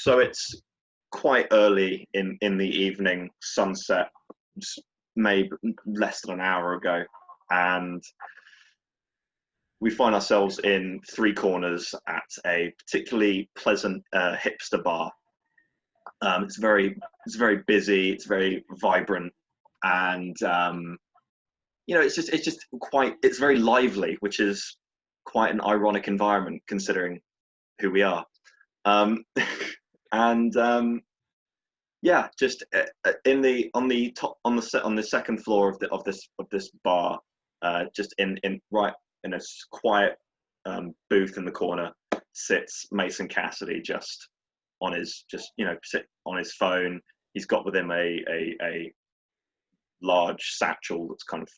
So it's quite early in the evening, sunset, maybe less than an hour ago, and we find ourselves in Three Corners at a particularly pleasant hipster bar. It's very busy, it's very vibrant, and it's very lively, which is quite an ironic environment considering who we are. Um, and yeah, just on the second floor of this bar, just in right in a quiet booth in the corner, sits Mason Cassidy, just sit on his phone. He's got with him a large satchel that's kind of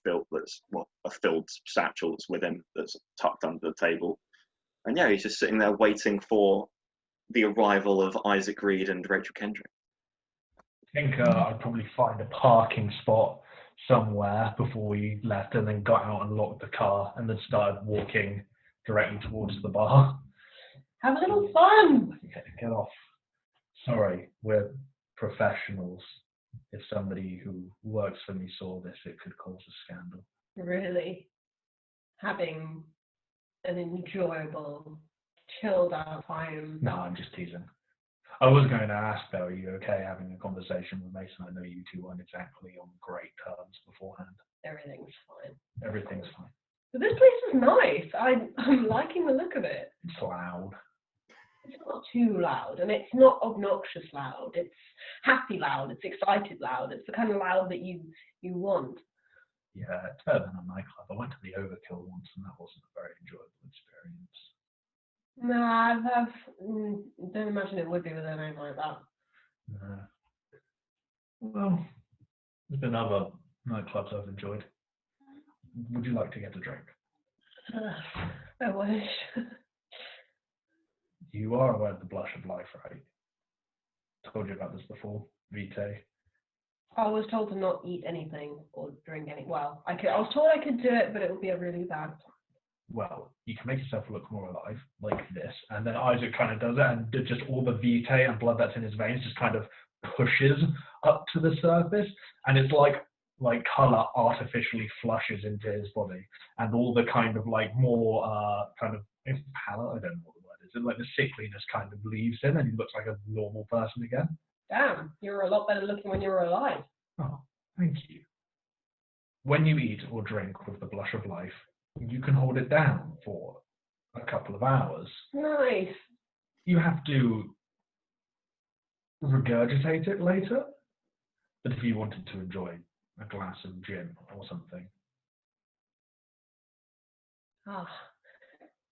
a filled satchel that's with him, that's tucked under the table. And yeah, he's just sitting there waiting for the arrival of Isaac Reed and Rachel Kendrick. I think I'd probably find a parking spot somewhere before we left, and then got out and locked the car, and then started walking directly towards the bar. Have a little fun! Get off. Sorry, we're professionals. If somebody who works for me saw this, it could cause a scandal. Really? Having an enjoyable, chilled out time? No, I'm just teasing. I was going to ask, though, are you okay having a conversation with Mason? I know you two weren't exactly on great terms beforehand. Everything's fine. Everything's fine. But this place is nice. I'm liking the look of it. It's loud. It's not too loud, and it's not obnoxious loud. It's happy loud. It's excited loud. It's the kind of loud that you want. Yeah, it's better than a nightclub. I went to the Overkill once, and that wasn't a very enjoyable experience. No, I don't imagine it would be with anything like that. No. Well, there's been other nightclubs I've enjoyed. Would you like to get a drink? I wish. You are aware of the Blush of Life, right? I told you about this before. Vitae. I was told to not eat anything or drink anything. Well, I was told I could do it, but it would be a really bad plan. Well, you can make yourself look more alive, like this, and then Isaac kind of does it, and just all the vitae and blood that's in his veins just kind of pushes up to the surface, and it's like color artificially flushes into his body, and all the kind of like more kind of pallor, I don't know what the word is, like the sickliness kind of leaves him, and he looks like a normal person again. Damn, you were a lot better looking when you were alive. Oh, thank you. When you eat or drink with the Blush of Life, you can hold it down for a couple of hours. Nice. You have to regurgitate it later, but if you wanted to enjoy a glass of gin or something. Ah,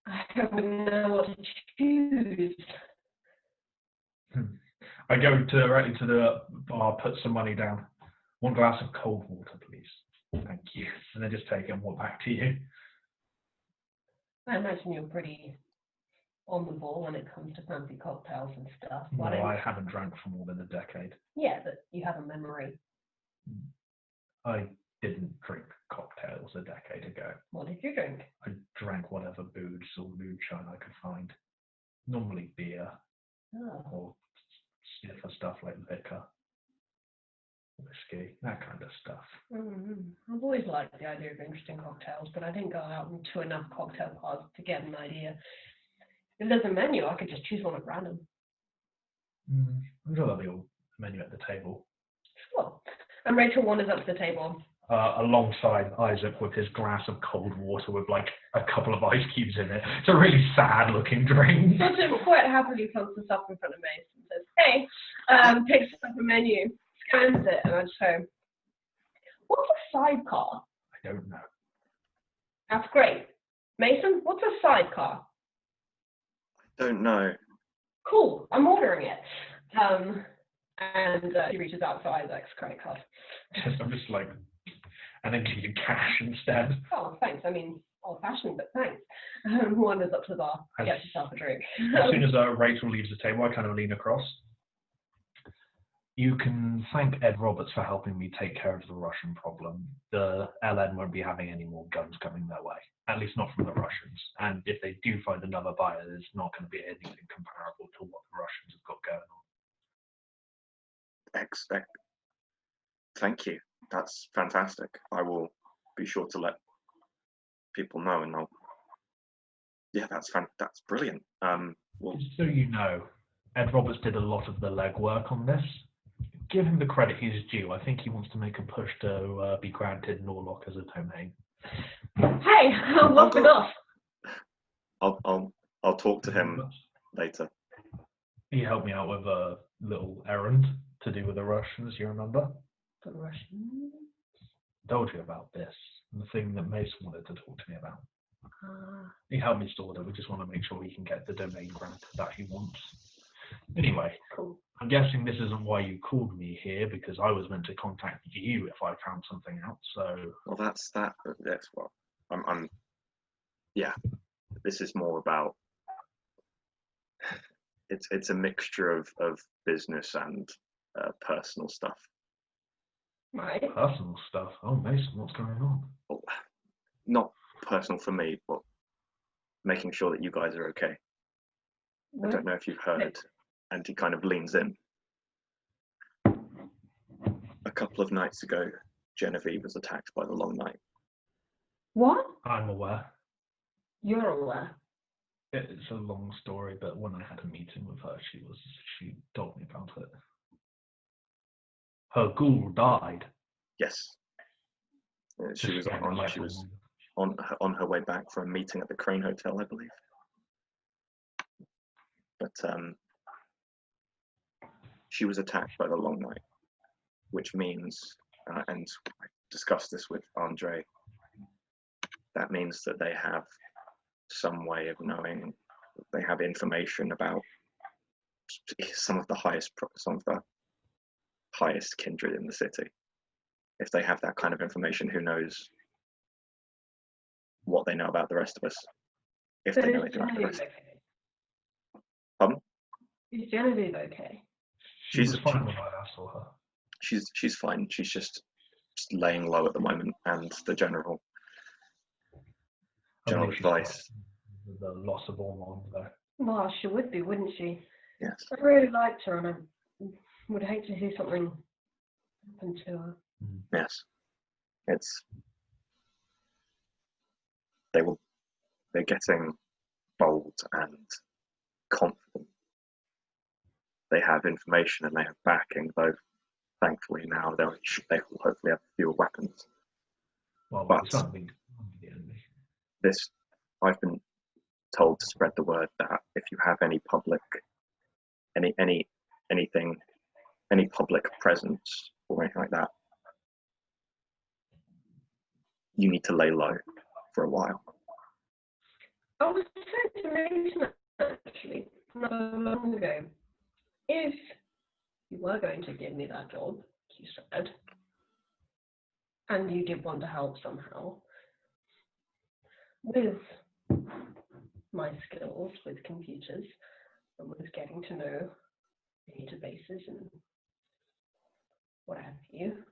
I wouldn't know what to choose. I go directly to the bar, put some money down. One glass of cold water, please. Thank you. And then just take it and walk back to you. I imagine you're pretty on the ball when it comes to fancy cocktails and stuff. No, I haven't drank for more than a decade. Yeah, but you have a memory. I didn't drink cocktails a decade ago. What did you drink? I drank whatever booze or moonshine I could find. Normally beer or sniffer stuff like liquor, whiskey, that kind of stuff. I've always liked the idea of interesting cocktails, but I didn't go out to enough cocktail bars to get an idea. If there's a menu, I could just choose one at random. I'm sure there'll be a menu at the table. Sure. And Rachel wanders up to the table. Alongside Isaac with his glass of cold water with like a couple of ice cubes in it. It's a really sad looking drink. Sort of quite happily plants this up in front of Mason and says, hey, takes up a menu, scans it, and I just go, what's a sidecar? I don't know. That's great. Mason, what's a sidecar? I don't know. Cool, I'm ordering it. And he reaches out for Isaac's credit card. I'm just like, and then give you cash instead. Oh, thanks. I mean, old-fashioned, but thanks. Wanders up to the bar, gets yourself a drink. As soon as Rachel leaves the table, I kind of lean across. You can thank Ed Roberts for helping me take care of the Russian problem. The LN won't be having any more guns coming their way, at least not from the Russians. And if they do find another buyer, there's not going to be anything comparable to what the Russians have got going on. Thank you. That's fantastic. I will be sure to let people know, and that's brilliant. Well, Just so you know, Ed Roberts did a lot of the legwork on this. Give him the credit he's due. I think he wants to make a push to be granted Norlock as a domain. Hey, what's with us? I'll talk to him later. He helped me out with a little errand to do with the Russians, you remember? The Russians? Told you about this. The thing that Mason wanted to talk to me about. He helped me sort it. We just want to make sure he can get the domain granted that he wants. Anyway, cool. I'm guessing this isn't why you called me here, because I was meant to contact you if I found something out. So. Well, that's what I'm. Yeah, this is more about. It's a mixture of business and personal stuff. Right. Personal stuff. Oh, Mason, what's going on? Well, not personal for me, but making sure that you guys are okay. I don't know if you've heard. And he kind of leans in. A couple of nights ago, Genevieve was attacked by the Long Night. What? I'm aware. You're aware? It's a long story, but when I had a meeting with her, she told me about it. Her ghoul died. Yes. She was on her way back from a meeting at the Crane Hotel, I believe. But she was attacked by the Long Night, which means, and I discussed this with Andre, that means that they have some way of knowing, they have information about some of the highest kindred in the city. If they have that kind of information, who knows what they know about the rest of us? If they know anything about the rest. Pardon? Is Genevieve okay? She's fine when I saw her. She's fine. She's just laying low at the moment, and the general advice. The loss of Ormond, though. Well, she would be, wouldn't she? Yes. I really liked her, and I would hate to see something happen to her. Yes. They're getting bold and confident. They have information and they have backing, though thankfully now they will hopefully have fewer weapons. Well, but something the enemy. I've been told to spread the word that if you have any public presence or anything like that, you need to lay low for a while. I was saying to Mason actually not long ago, if you were going to give me that job, you said, and you did want to help somehow with my skills with computers and with getting to know databases and what have you,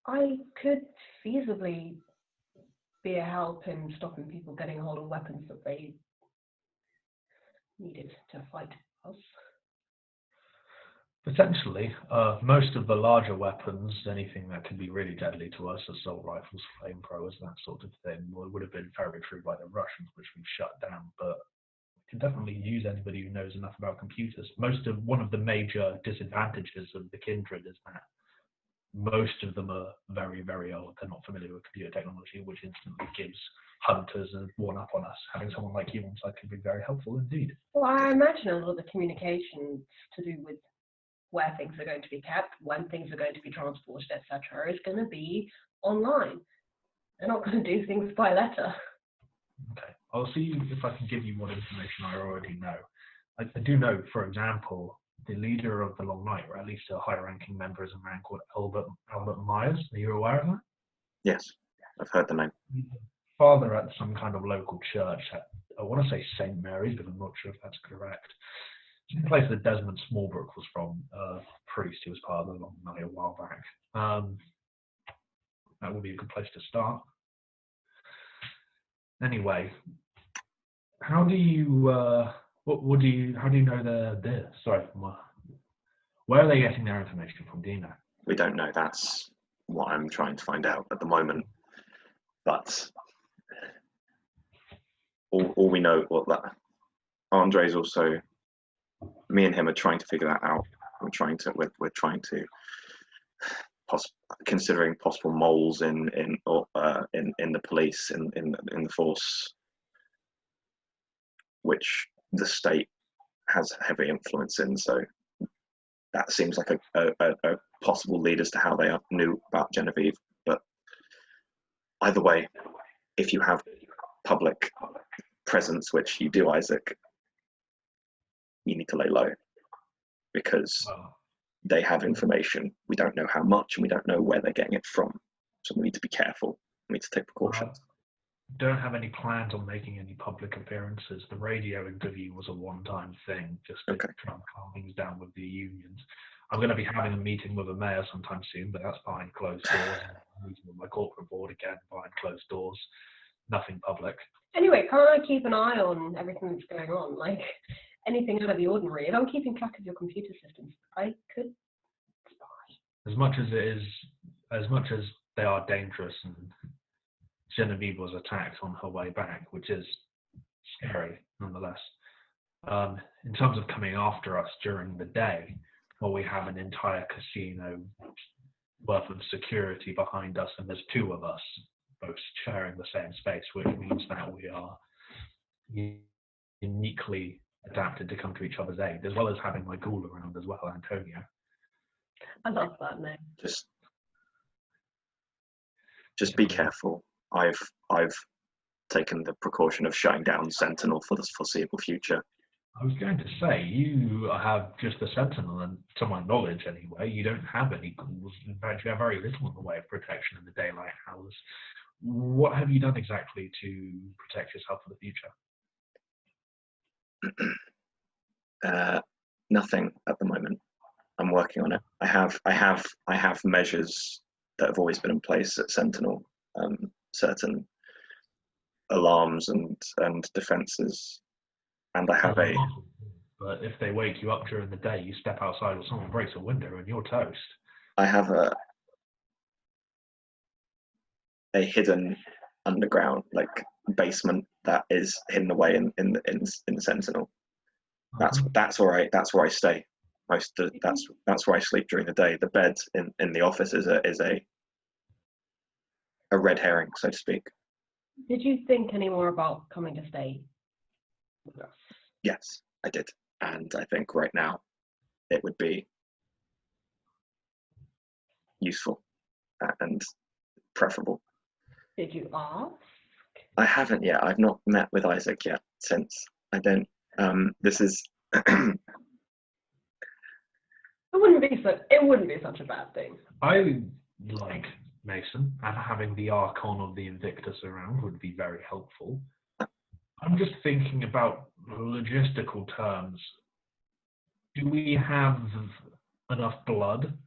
I could feasibly be a help in stopping people getting hold of weapons that they needed to fight us. Potentially, most of the larger weapons, anything that could be really deadly to us, assault rifles, flamethrowers, that sort of thing, would have been very true by the Russians, which we've shut down. But we can definitely use anybody who knows enough about computers. One of the major disadvantages of the Kindred is that most of them are very, very old. They're not familiar with computer technology, which instantly gives hunters a one up on us. Having someone like you on site could be very helpful indeed. Well, I imagine a lot of the communication to do with where things are going to be kept, when things are going to be transported, etc., is going to be online. They're not going to do things by letter. Okay, I'll see if I can give you what information I already know. I do know, for example, the leader of the Long Night, or at least a high-ranking member, is a man called Albert Myers. Are you aware of that? Yes, I've heard the name. He's a father at some kind of local church at, I want to say St. Mary's, but I'm not sure if that's correct. It's the place that Desmond Smallbrook was from, a priest who was part of the Long Night a while back. That would be a good place to start. Anyway, how do you know they're there? Sorry, Where are they getting their information from? Do you know? We don't know. That's what I'm trying to find out at the moment. But all we know, well, that Andre's also, me and him are trying to figure that out. We're trying to considering possible moles in the police in the force, which the state has heavy influence in. So that seems like a possible lead as to how they knew about Genevieve. But either way, if you have public presence, which you do, Isaac, you need to lay low, because they have information. We don't know how much, and we don't know where they're getting it from. So we need to be careful. We need to take precautions. Don't have any plans on making any public appearances. The radio interview was a one-time thing, just to try and calm things down with the unions. I'm going to be having a meeting with the mayor sometime soon, but that's behind closed doors. I'm meeting with my corporate board again behind closed doors. Nothing public. Anyway, can't I keep an eye on everything that's going on? Like, anything out of the ordinary. If I'm keeping track of your computer systems, I could spy. As much as they are dangerous, and Genevieve was attacked on her way back, which is scary nonetheless. In terms of coming after us during the day, well, we have an entire casino worth of security behind us, and there's two of us both sharing the same space, which means that we are uniquely adapted to come to each other's aid, as well as having my ghoul around as well, Antonio. I love that name. Just be careful. I've taken the precaution of shutting down Sentinel for the foreseeable future. I was going to say, you have just the Sentinel, and to my knowledge anyway, you don't have any ghouls. In fact, you have very little in the way of protection in the Daylight House. What have you done exactly to protect yourself for the future? Nothing at the moment. I'm working on it. I have measures that have always been in place at Sentinel, certain alarms and defenses, and I have a. But if they wake you up during the day, you step outside or someone breaks a window and you're toast. I have a hidden underground basement that is hidden away in the Sentinel. That's where I stay. That's where I sleep during the day. The bed in the office is a red herring, so to speak. Did you think any more about coming to stay with us? Yes, I did, and I think right now it would be useful and preferable. Did you ask? I haven't yet. I've not met with Isaac yet since. I don't. This is. It wouldn't be such a bad thing. I like Mason, and having the Archon of the Invictus around would be very helpful. I'm just thinking about logistical terms. Do we have enough blood?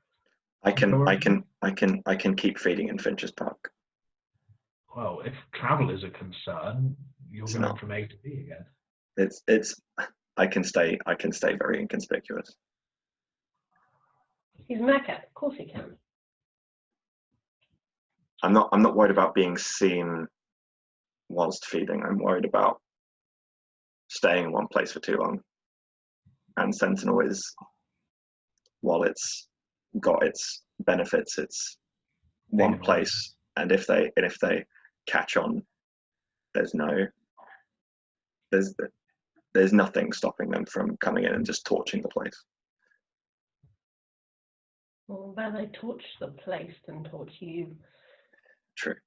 I can keep feeding in Finch's Park. Well, if travel is a concern, you're going from A to B again. It's. I can stay very inconspicuous. He's Mecha. Of course he can. I'm not worried about being seen whilst feeding. I'm worried about staying in one place for too long. And Sentinel is, while it's got its benefits, it's one place. And if they catch on, there's nothing stopping them from coming in and just torching the place. Well, then they torch the place and torch you. True.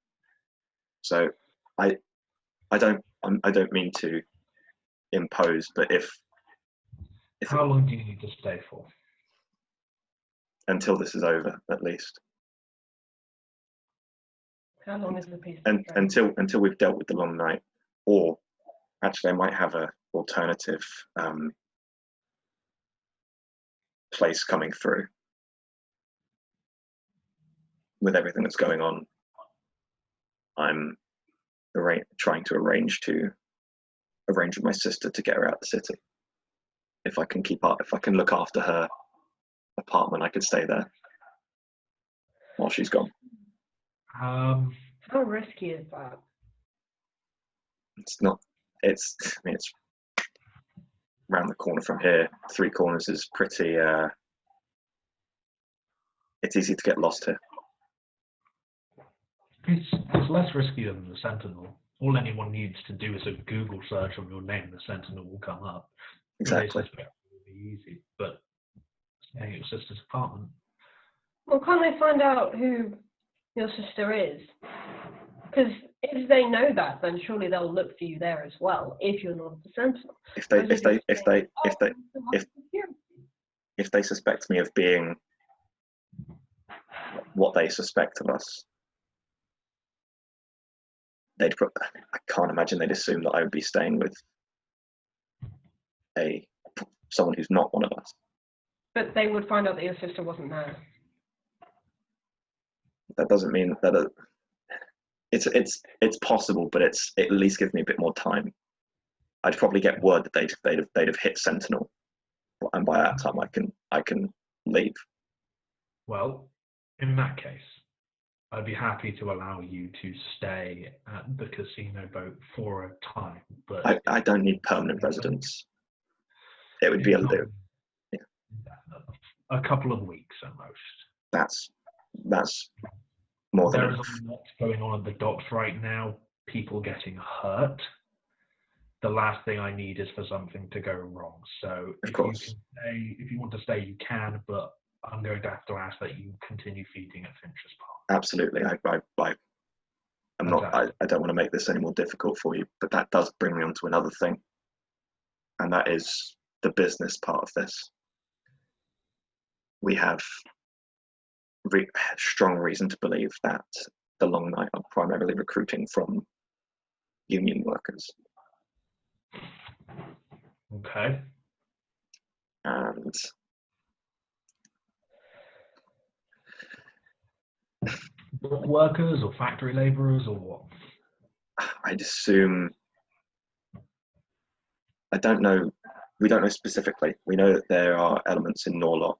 So, I don't mean to impose, but if how long do you need to stay for? Until this is over, at least. How long is the piece? Until we've dealt with the long night, or actually, I might have a alternative place coming through. With everything that's going on, I'm trying to arrange with my sister to get her out of the city. If I can look after her apartment. I could stay there while she's gone. Um, How risky is that? It's not. It's. I mean, it's around the corner from here. 3 Corners is pretty. It's easy to get lost here. it's less risky than the Sentinel. All anyone needs to do is a Google search on your name, the Sentinel will come up. Exactly. It will be easy, but staying at your sister's apartment. Well, can't they find out who your sister is? Because if they know that, then surely they'll look for you there as well. If you're not the Sentinel. If they suspect me of being what they suspect of us, I can't imagine they'd assume that I would be staying with someone who's not one of us. But they would find out that your sister wasn't there. That doesn't mean that it's possible, but it at least gives me a bit more time. I'd probably get word that they'd have hit Sentinel, and by that time I can leave. Well, in that case, I'd be happy to allow you to stay at the casino boat for a time, but I don't need permanent residence. It would be a couple of weeks at most. That's more than There is enough. a lot going on at the docks right now. People getting hurt. The last thing I need is for something to go wrong. So Of course. if you want to stay, you can, but I'm going to have to ask that you continue feeding at Finch's Park. Absolutely. I don't want to make this any more difficult for you, but that does bring me on to another thing, and that is the business part of this. We have strong reason to believe that the Long Night are primarily recruiting from union workers. Okay. And Workers or factory laborers or what? I'd assume, I don't know, we don't know specifically. We know that there are elements in Norlock,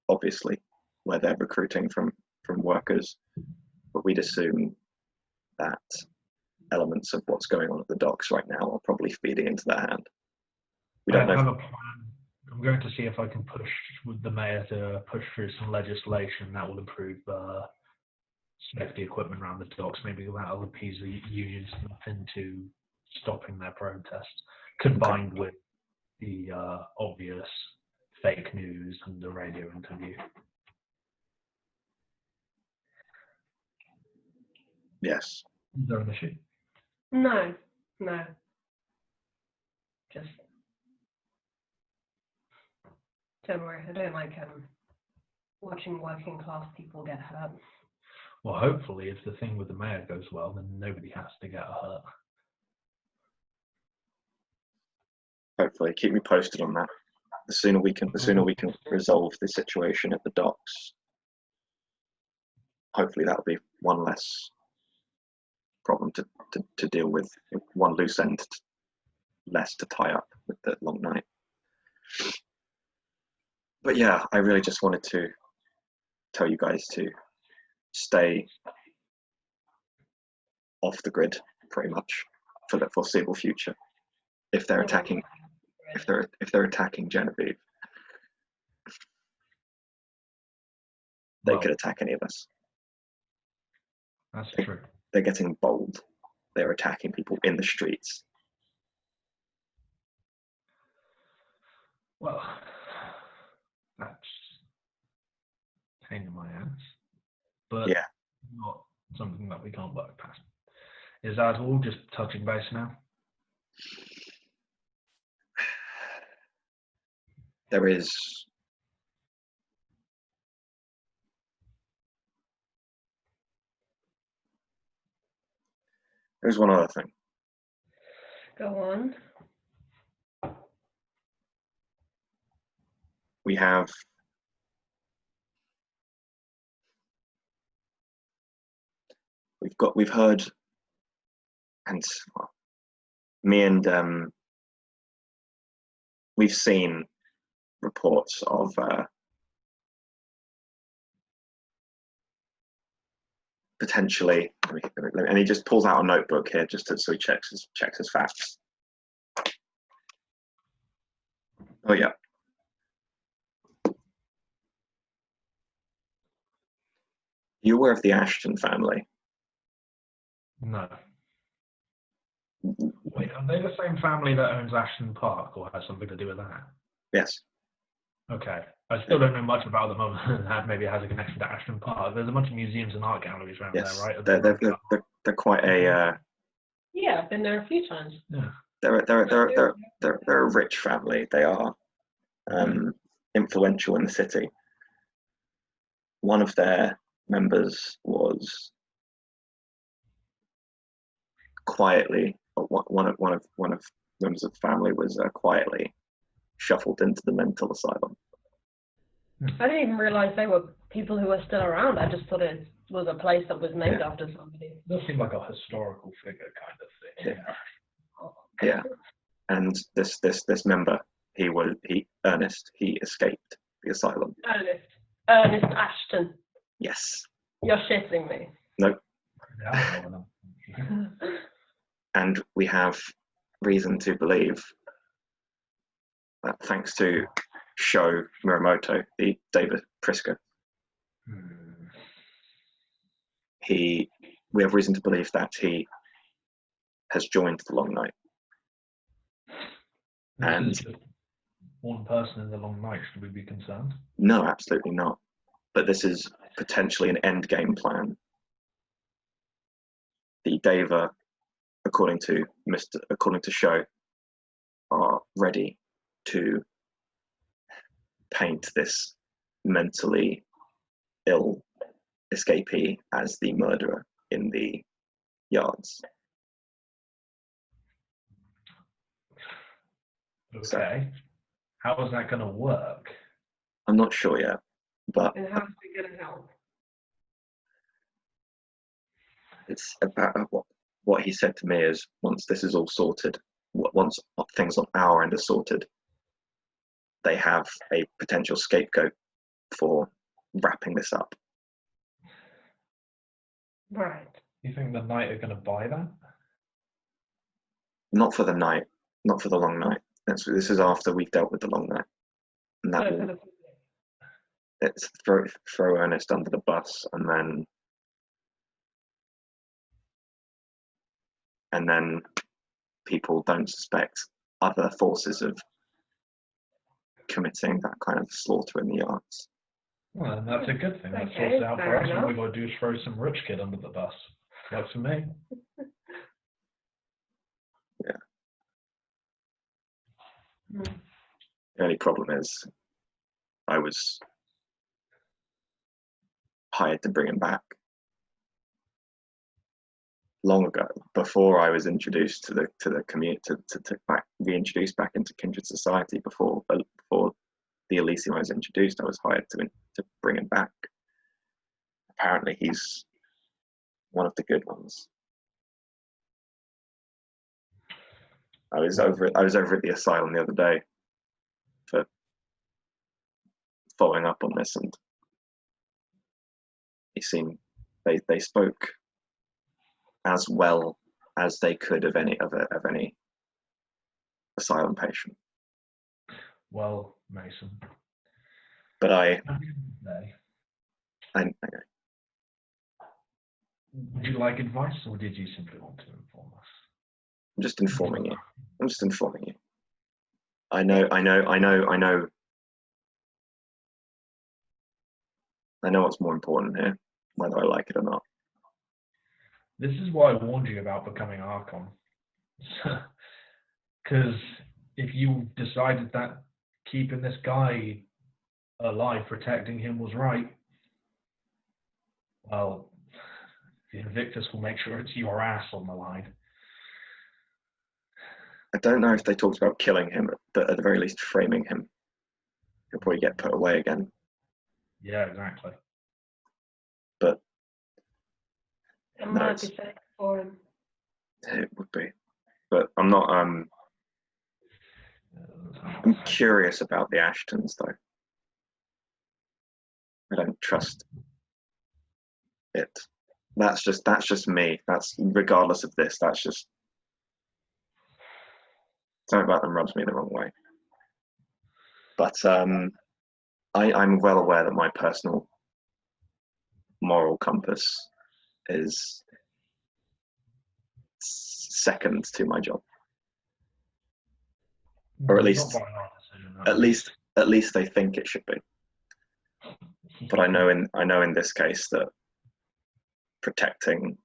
obviously, where they're recruiting from workers, but we'd assume that elements of what's going on at the docks right now are probably feeding into their hand. We don't I have know. a plan. I'm going to see if I can push with the mayor to push through some legislation that will improve safety equipment around the docks. Maybe that'll appease the unions enough into stopping their protest, combined with the obvious fake news and the radio interview. Yes. Is there an issue? No. Just don't worry. I don't like watching working class people get hurt. Well, hopefully, if the thing with the mayor goes well, then nobody has to get hurt. Hopefully, keep me posted on that. The sooner we can resolve the situation at the docks, hopefully that'll be one less problem to deal with, one loose end less to tie up with the Long Night. But yeah, I really just wanted to tell you guys to stay off the grid pretty much for the foreseeable future. If they're attacking Genevieve, they could attack any of us. That's true. They're getting bold. They're attacking people in the streets. Well, that's a pain in my ass, but yeah, not something that we can't work past. Is that all? Just touching base now? There's one other thing. Go on. We've heard, and me and we've seen reports of potentially, and he just pulls out a notebook here so he checks his facts. Oh yeah. You aware of the Ashton family? No. Wait, are they the same family that owns Ashton Park, or has something to do with that? Yes. Okay. I still don't know much about them other than that maybe it has a connection to Ashton Park. There's a bunch of museums and art galleries around Yes. there, right? They're quite a. Yeah, I've been there a few times. Yeah. They're a rich family. They are influential in the city. One of their members was quietly. One of members of the family was quietly shuffled into the mental asylum. I didn't even realise they were people who were still around. I just thought it was a place that was named after somebody. It does seem like a historical figure kind of thing. Yeah. And this member, Ernest, he escaped the asylum. Ernest Ashton. Yes. You're shitting me. Nope. Yeah, And we have reason to believe that thanks to Sho Muramoto, the David Prisker, we have reason to believe that he has joined the Long Night. And one person in the Long Night, should we be concerned? No, absolutely not. But this is potentially an end game plan. The Deva, according to Sho, are ready to paint this mentally ill escapee as the murderer in the yards. Okay. So, how is that going to work? I'm not sure yet, but And how's it going to help? it's about what he said to me is once this is all sorted, once things on our end are sorted, they have a potential scapegoat for wrapping this up. Right. You think the Knight are going to buy that? Not for the night, not for the Long Night. This is after we've dealt with the Long Night, and that will, it's throw Ernest under the bus, and then people don't suspect other forces of committing that kind of slaughter in the yards. Well, and that's a good thing. That Okay, sorts it out for fair us. All enough. we got to do is throw some rich kid under the bus. Works for me. Yeah. Hmm. The only problem is I was hired to bring him back long ago, before I was introduced to the community, to be introduced back into Kindred Society. Before the Elysium was introduced, I was hired to bring him back. Apparently, he's one of the good ones. I was over at the asylum the other day for following up on this, and they spoke as well as they could of any asylum patient. Well, Mason. But I would you like advice, or did you simply want to inform us? I'm just informing you. I know what's more important here, whether I like it or not. This is why I warned you about becoming Archon. Because if you decided that keeping this guy alive, protecting him was right, well, the Invictus will make sure it's your ass on the line. I don't know if they talked about killing him, but at the very least framing him. He'll probably get put away again. Yeah, exactly. But It might be safe for him. It would be. But I'm not I'm curious about the Ashtons though. I don't trust it. That's just me. That's regardless of this. That's just something about them rubs me the wrong way. But I'm well aware that my personal moral compass is second to my job, or at Not least by our decision, at least they think it should be. But I know in this case that protecting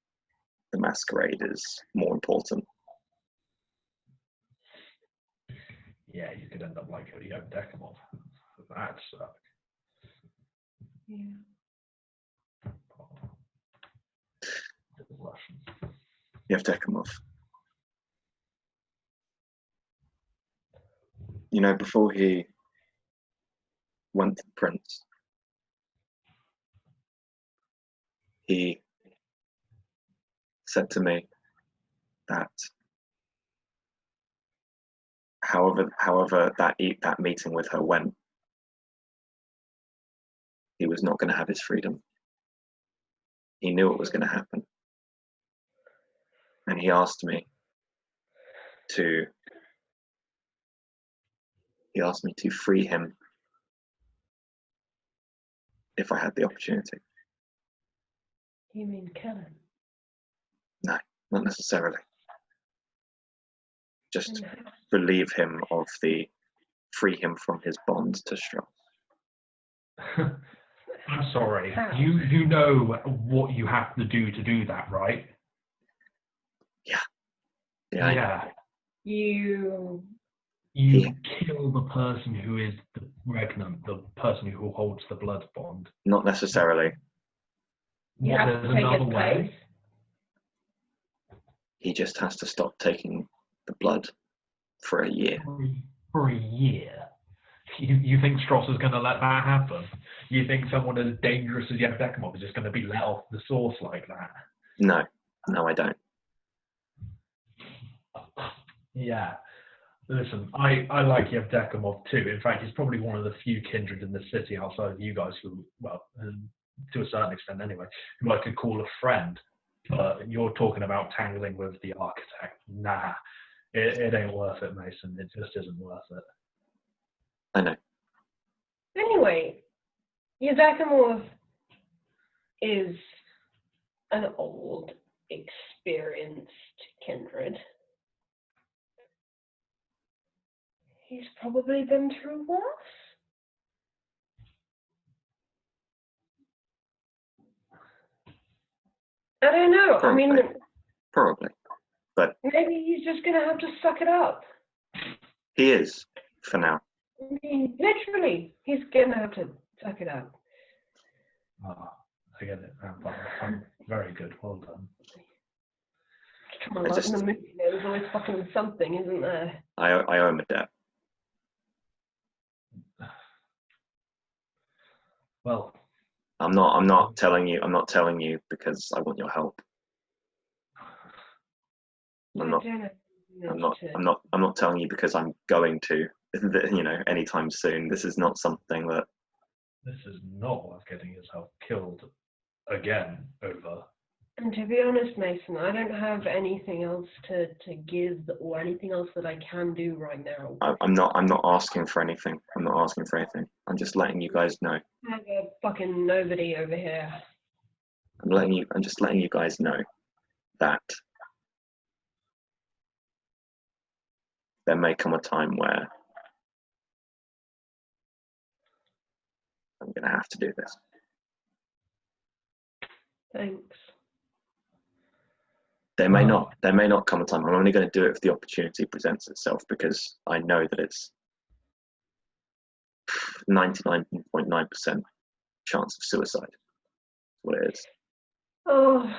the masquerade is more important. Yeah, you could end up like Dekimov. That's Yeah. Russian. Yevdokimov. You know, before he went to the prince, he said to me that however that meeting with her went, he was not going to have his freedom. He knew it was going to happen, and he asked me to free him if I had the opportunity. You mean kill him? No, not necessarily. Just Then relieve him of free him from his bond to Strauss. I'm sorry. How? You know what you have to do that, right? Yeah. You You kill the person who is the regnant, the person who holds the blood bond. Not necessarily. have There's to take another his way. place. He just has to stop taking the blood for a year. For a year. You think Strauss is going to let that happen? You think someone as dangerous as Yevdokimov is just going to be let off the source like that? No, I don't. Yeah. Listen, I like Yevdokimov too. In fact, he's probably one of the few kindred in the city outside of you guys who, well, to a certain extent anyway, who I could call a friend. But you're talking about tangling with the architect. Nah, it ain't worth it, Mason. It just isn't worth it. I know. Anyway, Yevdokimov is an old, experienced kindred. He's probably been through worse. I don't know. Probably. I mean, Probably. But maybe he's just gonna have to suck it up. he is, for now. I mean, literally, he's gonna have to suck it up. I get it. I'm very good. Well done. Come on, like in the movie, there's always fucking something, isn't there? I owe him a debt. Well, I'm not telling you because I want your help. I'm not telling you because I'm going to, anytime soon. This is not something that. This is not worth getting yourself killed again over. And to be honest, Mason, I don't have anything else to give or anything else that I can do right now. I'm not asking for anything. I'm not asking for anything. I'm just letting you guys know. I have a fucking nobody over here. I'm just letting you guys know that there may come a time where I'm going to have to do this. Thanks. There may not come a time. I'm only going to do it if the opportunity presents itself, because I know that it's 99.9% chance of suicide. That's what it is. Oh,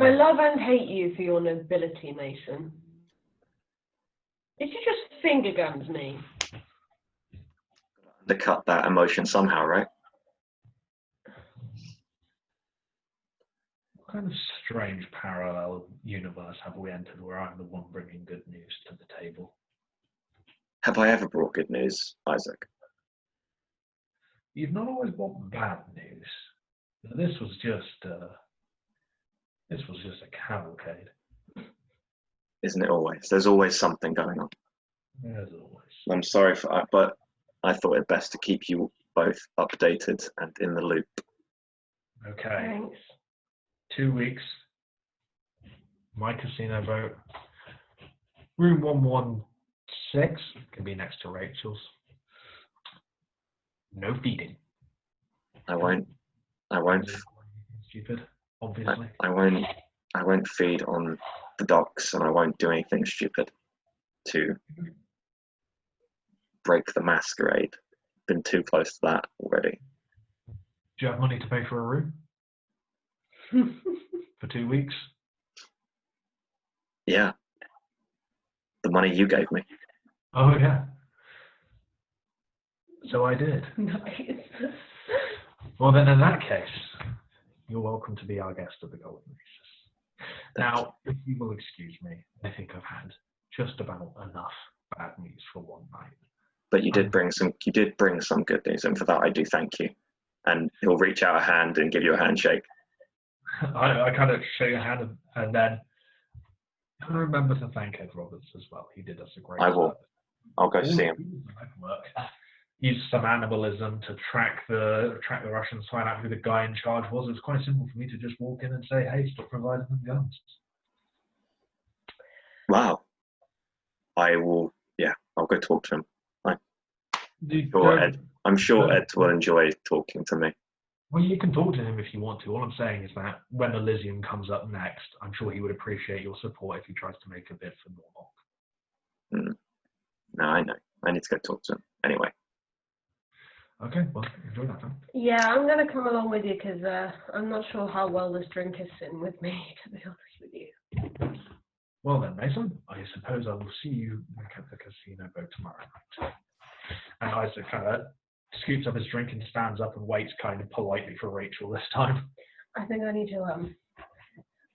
I love and hate you for your nobility, Mason. Did you just finger guns me? Undercut that emotion somehow, right? What kind of strange parallel universe have we entered where I'm the one bringing good news to the table? Have I ever brought good news, Isaac? You've not always brought bad news. This was just This was just a cavalcade. Isn't it always? There's always something going on. As always. I'm sorry for that, but I thought it best to keep you both updated and in the loop. Okay. Thanks. 2 weeks. My casino boat. Room 116 can be next to Rachel's. No feeding. I won't Stupid, obviously. I won't feed on the docks, and I won't do anything stupid to break the masquerade. Been too close to that already. Do you have money to pay for a room for 2 weeks? Yeah. The money you gave me. Oh yeah. So I did. Nice. Well then, in that case, you're welcome to be our guest at the Golden Races. Now, if you will excuse me, I think I've had just about enough bad news for one night. But you did bring some good news, and for that I do thank you. And he'll reach out a hand and give you a handshake. I kind of shake your hand and then I remember to thank Ed Roberts as well. He did us a great I will. service. I'll go All see he him. did was legwork. Used some animalism to track the Russians, find out who the guy in charge was. It was quite simple for me to just walk in and say, "Hey, stop providing them guns." Wow. I will. Yeah, I'll go talk to him. I'm sure Ed will enjoy talking to me. Well, you can talk to him if you want to. All I'm saying is that when Elysium comes up next, I'm sure he would appreciate your support if he tries to make a bid for Norlock. No, I know. I need to go talk to him. Anyway. Okay, well, enjoy that time. Yeah, I'm going to come along with you because I'm not sure how well this drink is sitting with me, to be honest with you. Well then, Mason, I suppose I will see you back at the casino boat tomorrow night. And Isaac kind of scoops up his drink and stands up and waits kind of politely for Rachel this time. I think I need to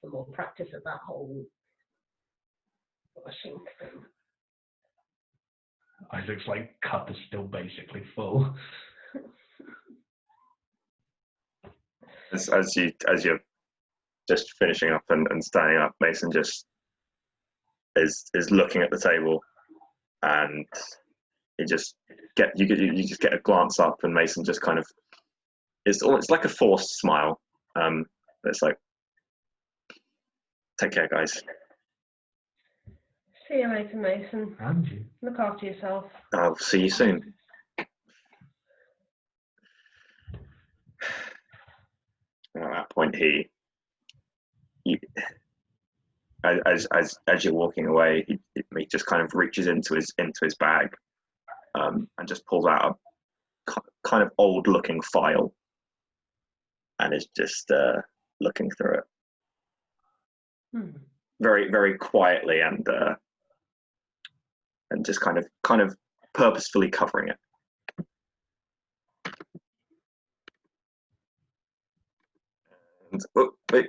some more practice at that whole washing thing. Isaac's like cup is still basically full. As you're just finishing up and standing up, Mason just is looking at the table, and you just get a glance up, and Mason just kind of it's like a forced smile. It's like, take care, guys. See you later, Mason. And you. Look after yourself. I'll see you soon. And at that point, as you're walking away, he just kind of reaches into his bag, and just pulls out a kind of old-looking file, and is just looking through it very, very quietly, and just kind of purposefully covering it. And, oh, wait,